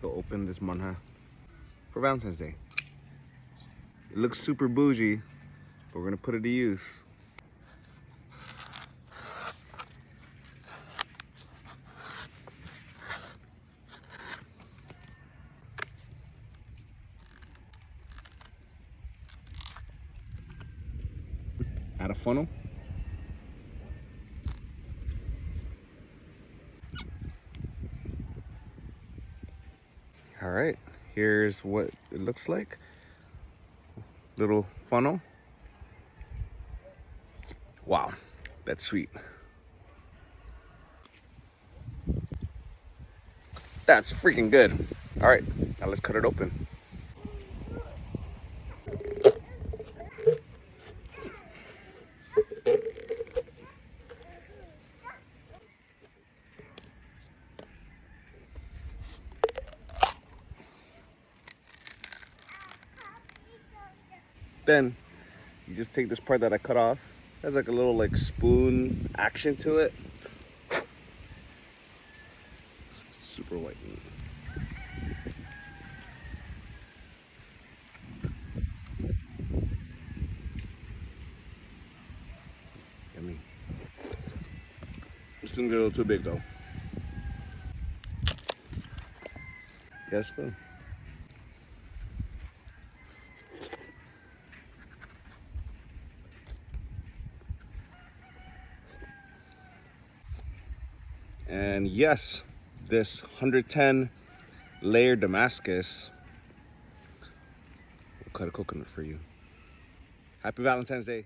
to open this manha for Valentine's Day. It looks super bougie, but we're gonna put it to use. Add a funnel. All right, here's what it looks like. Little funnel. Wow, that's sweet. That's freaking good. All right, now let's cut it open. Then you just take this part that I cut off. It has like a little like spoon action to it. Super white meat. Yummy. This thing's a little too big though. Get a spoon. And yes, this 110 layer Damascus will cut a coconut for you. Happy Valentine's Day.